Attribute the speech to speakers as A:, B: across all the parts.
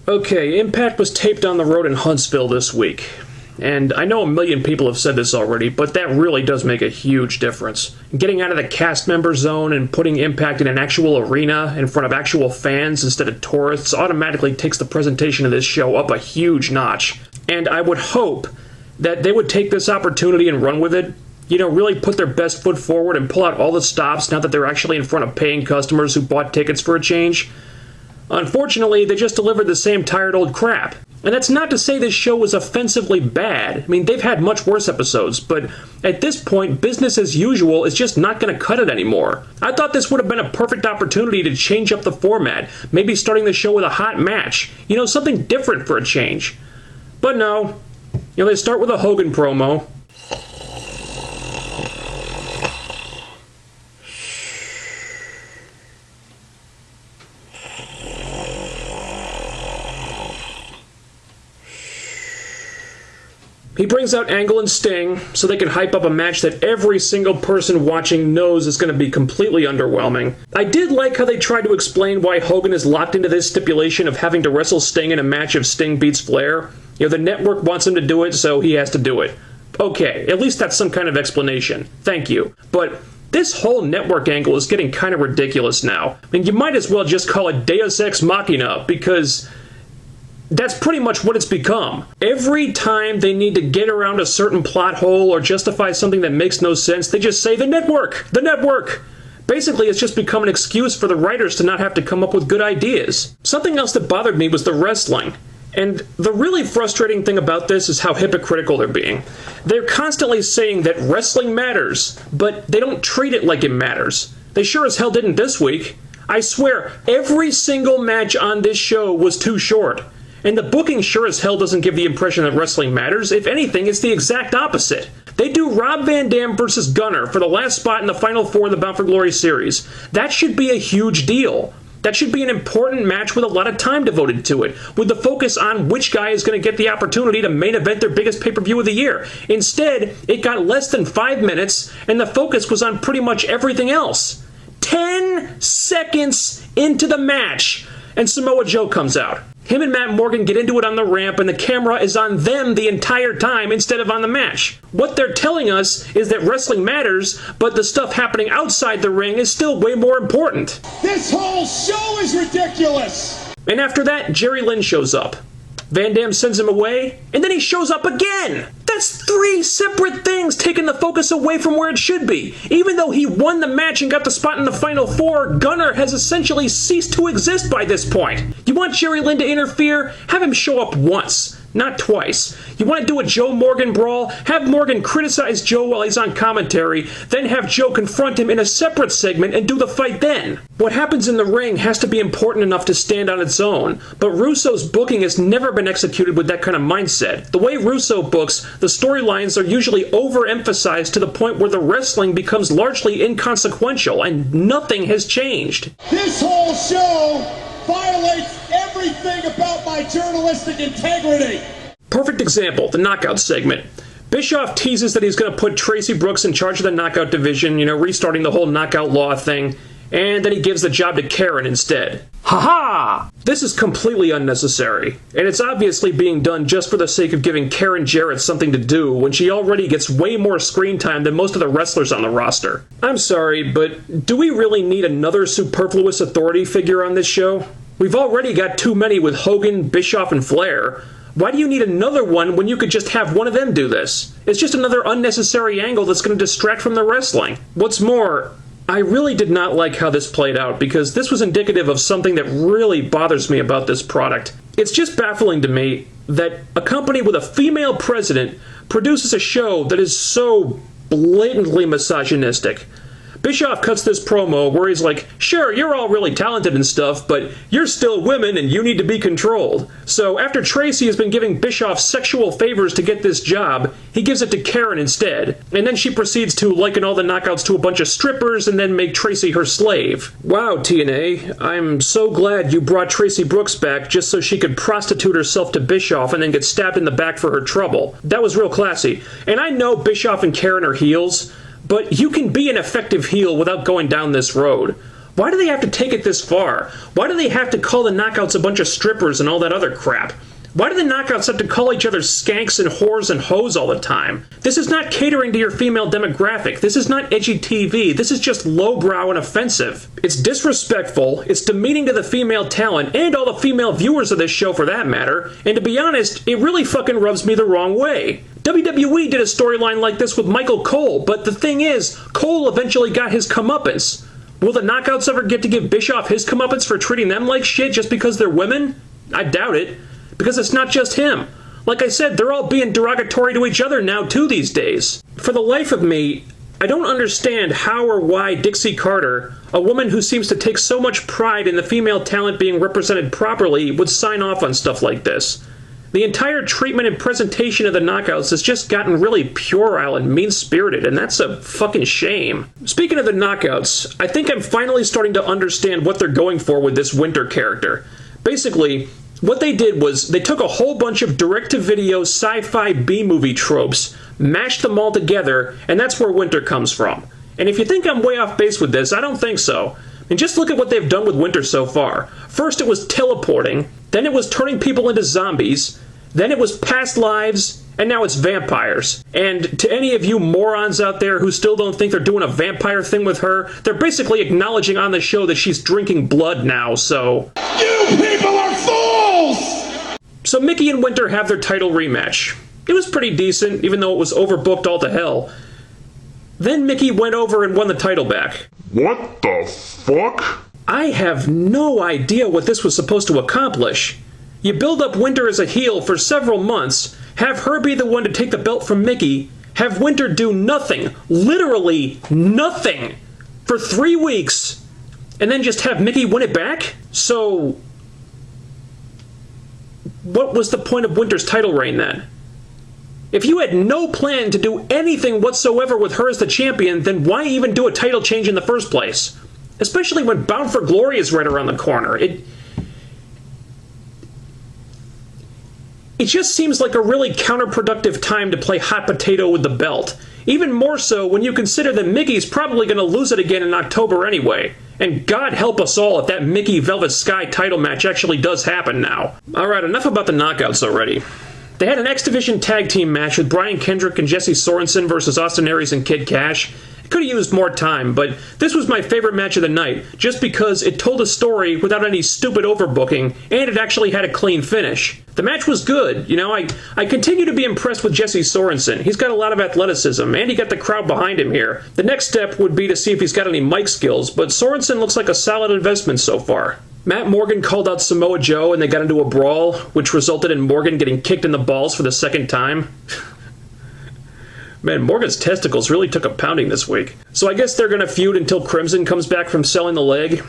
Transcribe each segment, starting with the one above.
A: Okay, Impact was taped on the road in Huntsville this week. And I know a million people have said this already, but that really does make a huge difference. Getting out of the cast member zone and putting Impact in an actual arena in front of actual fans instead of tourists automatically takes the presentation of this show up a huge notch. And I would hope that they would take this opportunity and run with it. You know, really put their best foot forward and pull out all the stops now that they're actually in front of paying customers who bought tickets for a change. Unfortunately, they just delivered the same tired old crap. And that's not to say this show was offensively bad. I mean, they've had much worse episodes, but at this point, business as usual is just not going to cut it anymore. I thought this would have been a perfect opportunity to change up the format, maybe starting the show with a hot match. You know, something different for a change. But no. You know, they start with a Hogan promo. He brings out Angle and Sting so they can hype up a match that every single person watching knows is going to be completely underwhelming. I did like how they tried to explain why Hogan is locked into this stipulation of having to wrestle Sting in a match if Sting beats Flair. You know, the network wants him to do it, so he has to do it. Okay, at least that's some kind of explanation. Thank you. But this whole network angle is getting kind of ridiculous now. I mean, you might as well just call it Deus Ex Machina, because that's pretty much what it's become. Every time they need to get around a certain plot hole or justify something that makes no sense, they just say, the network! The network! Basically, it's just become an excuse for the writers to not have to come up with good ideas. Something else that bothered me was the wrestling. And the really frustrating thing about this is how hypocritical they're being. They're constantly saying that wrestling matters, but they don't treat it like it matters. They sure as hell didn't this week. I swear, every single match on this show was too short. And the booking sure as hell doesn't give the impression that wrestling matters. If anything, it's the exact opposite. They do Rob Van Dam versus Gunner for the last spot in the Final Four of the Bound for Glory series. That should be a huge deal. That should be an important match with a lot of time devoted to it, with the focus on which guy is going to get the opportunity to main event their biggest pay-per-view of the year. Instead, it got less than 5 minutes, and the focus was on pretty much everything else. 10 seconds into the match, and Samoa Joe comes out. Him and Matt Morgan get into it on the ramp, and the camera is on them the entire time instead of on the match. What they're telling us is that wrestling matters, but the stuff happening outside the ring is still way more important.
B: This whole show is ridiculous!
A: And after that, Jerry Lynn shows up. Van Dam sends him away, and then he shows up again! That's 3 separate things taking the focus away from where it should be. Even though he won the match and got the spot in the Final Four, Gunner has essentially ceased to exist by this point. You want Jerry Lynn to interfere? Have him show up once, not twice. You want to do a Joe Morgan brawl? Have Morgan criticize Joe while he's on commentary, then have Joe confront him in a separate segment and do the fight then. What happens in the ring has to be important enough to stand on its own, but Russo's booking has never been executed with that kind of mindset. The way Russo books, the storylines are usually overemphasized to the point where the wrestling becomes largely inconsequential, and nothing has changed.
B: This whole show violates everything about my journalistic integrity.
A: Perfect example, the knockout segment. Bischoff teases that he's going to put Tracy Brooks in charge of the knockout division, you know, restarting the whole knockout law thing, and then he gives the job to Karen instead. Ha-ha! This is completely unnecessary, and it's obviously being done just for the sake of giving Karen Jarrett something to do when she already gets way more screen time than most of the wrestlers on the roster. I'm sorry, but do we really need another superfluous authority figure on this show? We've already got too many with Hogan, Bischoff, and Flair. Why do you need another one when you could just have one of them do this? It's just another unnecessary angle that's going to distract from the wrestling. What's more, I really did not like how this played out because this was indicative of something that really bothers me about this product. It's just baffling to me that a company with a female president produces a show that is so blatantly misogynistic. Bischoff cuts this promo where he's like, sure, you're all really talented and stuff, but you're still women and you need to be controlled. So after Tracy has been giving Bischoff sexual favors to get this job, he gives it to Karen instead. And then she proceeds to liken all the knockouts to a bunch of strippers and then make Tracy her slave. Wow, TNA, I'm so glad you brought Tracy Brooks back just so she could prostitute herself to Bischoff and then get stabbed in the back for her trouble. That was real classy. And I know Bischoff and Karen are heels, but you can be an effective heel without going down this road. Why do they have to take it this far? Why do they have to call the knockouts a bunch of strippers and all that other crap? Why do the knockouts have to call each other skanks and whores and hoes all the time? This is not catering to your female demographic. This is not edgy TV. This is just lowbrow and offensive. It's disrespectful, it's demeaning to the female talent, and all the female viewers of this show for that matter, and to be honest, it really fucking rubs me the wrong way. WWE did a storyline like this with Michael Cole, but the thing is, Cole eventually got his comeuppance. Will the knockouts ever get to give Bischoff his comeuppance for treating them like shit just because they're women? I doubt it. Because it's not just him. Like I said, they're all being derogatory to each other now too these days. For the life of me, I don't understand how or why Dixie Carter, a woman who seems to take so much pride in the female talent being represented properly, would sign off on stuff like this. The entire treatment and presentation of the knockouts has just gotten really puerile and mean-spirited, and that's a fucking shame. Speaking of the knockouts, I think I'm finally starting to understand what they're going for with this Winter character. Basically, what they did was they took a whole bunch of direct-to-video sci-fi B-movie tropes, mashed them all together, and that's where Winter comes from. And if you think I'm way off base with this, I don't think so. And just look at what they've done with Winter so far. First it was teleporting, then it was turning people into zombies, then it was past lives, and now it's vampires. And to any of you morons out there who still don't think they're doing a vampire thing with her, they're basically acknowledging on the show that she's drinking blood now, so...
B: You people are fools!
A: So Mickey and Winter have their title rematch. It was pretty decent, even though it was overbooked all to hell. Then Mickey went over and won the title back.
C: What the fuck?
A: I have no idea what this was supposed to accomplish. You build up Winter as a heel for several months, have her be the one to take the belt from Mickey, have Winter do nothing, literally nothing, for 3 weeks, and then just have Mickey win it back? So, what was the point of Winter's title reign then? If you had no plan to do anything whatsoever with her as the champion, then why even do a title change in the first place? Especially when Bound for Glory is right around the corner. It just seems like a really counterproductive time to play hot potato with the belt. Even more so when you consider that Mickey's probably going to lose it again in October anyway. And God help us all if that Mickey Velvet Sky title match actually does happen now. Alright, enough about the knockouts already. They had an X Division tag team match with Brian Kendrick and Jesse Sorensen versus Austin Aries and Kid Cash. It could have used more time, but this was my favorite match of the night, just because it told a story without any stupid overbooking, and it actually had a clean finish. The match was good, you know, I continue to be impressed with Jesse Sorensen. He's got a lot of athleticism, and he got the crowd behind him here. The next step would be to see if he's got any mic skills, but Sorensen looks like a solid investment so far. Matt Morgan called out Samoa Joe and they got into a brawl, which resulted in Morgan getting kicked in the balls for the second time. Man, Morgan's testicles really took a pounding this week. So I guess they're going to feud until Crimson comes back from selling the leg.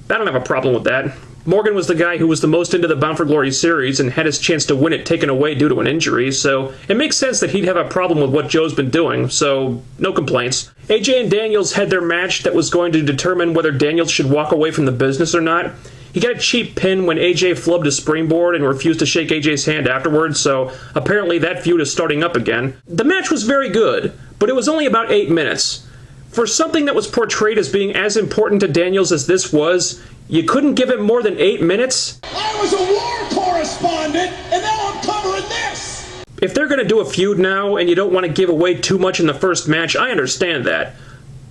A: I don't have a problem with that. Morgan was the guy who was the most into the Bound for Glory series and had his chance to win it taken away due to an injury, so it makes sense that he'd have a problem with what Joe's been doing, so no complaints. AJ and Daniels had their match that was going to determine whether Daniels should walk away from the business or not. He got a cheap pin when AJ flubbed a springboard and refused to shake AJ's hand afterwards, so apparently that feud is starting up again. The match was very good, but it was only about 8 minutes. For something that was portrayed as being as important to Daniels as this was, you couldn't give it more than 8 minutes?
B: I was a war correspondent, and now I'm covering this!
A: If they're going to do a feud now, and you don't want to give away too much in the first match, I understand that.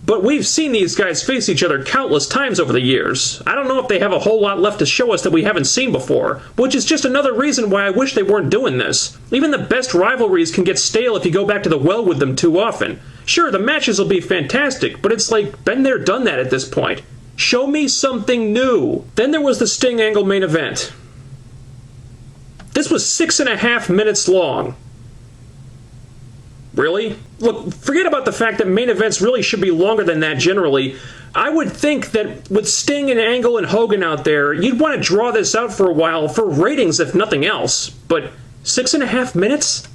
A: But we've seen these guys face each other countless times over the years. I don't know if they have a whole lot left to show us that we haven't seen before, which is just another reason why I wish they weren't doing this. Even the best rivalries can get stale if you go back to the well with them too often. Sure, the matches will be fantastic, but it's like, been there, done that at this point. Show me something new. Then there was the Sting Angle main event. This was 6.5 minutes long. Really? Look, forget about the fact that main events really should be longer than that generally. I would think that with Sting and Angle and Hogan out there, you'd want to draw this out for a while for ratings if nothing else. But 6.5 minutes?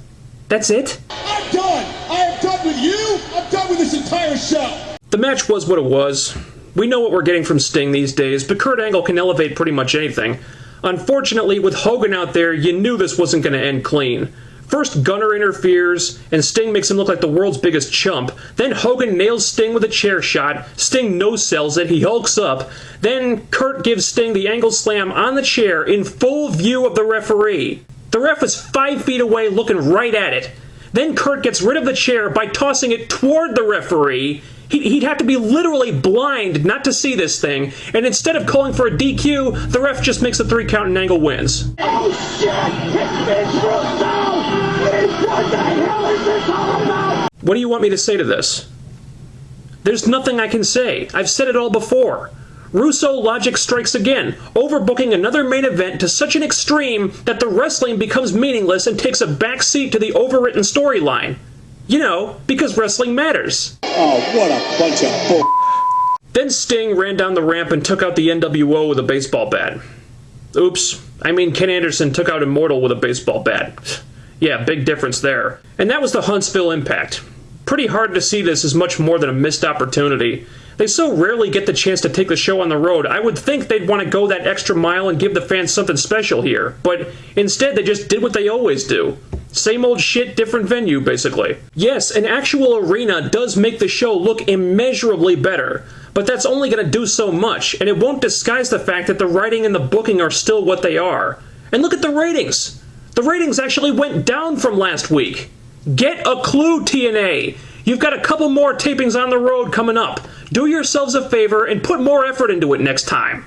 A: That's it?
B: I'm done! I am done with you! I'm done with this entire show!
A: The match was what it was. We know what we're getting from Sting these days, but Kurt Angle can elevate pretty much anything. Unfortunately, with Hogan out there, you knew this wasn't going to end clean. First, Gunner interferes, and Sting makes him look like the world's biggest chump. Then Hogan nails Sting with a chair shot. Sting no-sells it. He hulks up. Then Kurt gives Sting the angle slam on the chair in full view of the referee. The ref is 5 feet away looking right at it. Then Kurt gets rid of the chair by tossing it toward the referee. He'd have to be literally blind not to see this thing, and instead of calling for a DQ, the ref just makes a 3 count and Angle wins.
B: Oh shit! It's Russo! What the hell is this all about?
A: What do you want me to say to this? There's nothing I can say. I've said it all before. Russo logic strikes again, overbooking another main event to such an extreme that the wrestling becomes meaningless and takes a backseat to the overwritten storyline. You know, because wrestling matters.
B: Oh, what a bunch of bull.
A: Then Sting ran down the ramp and took out the NWO with a baseball bat. Oops. I mean, Ken Anderson took out Immortal with a baseball bat. Yeah, big difference there. And that was the Huntsville Impact. Pretty hard to see this as much more than a missed opportunity. They so rarely get the chance to take the show on the road, I would think they'd want to go that extra mile and give the fans something special here. But instead, they just did what they always do. Same old shit, different venue, basically. Yes, an actual arena does make the show look immeasurably better, but that's only going to do so much, and it won't disguise the fact that the writing and the booking are still what they are. And look at the ratings! The ratings actually went down from last week. Get a clue, TNA! You've got a couple more tapings on the road coming up. Do yourselves a favor and put more effort into it next time.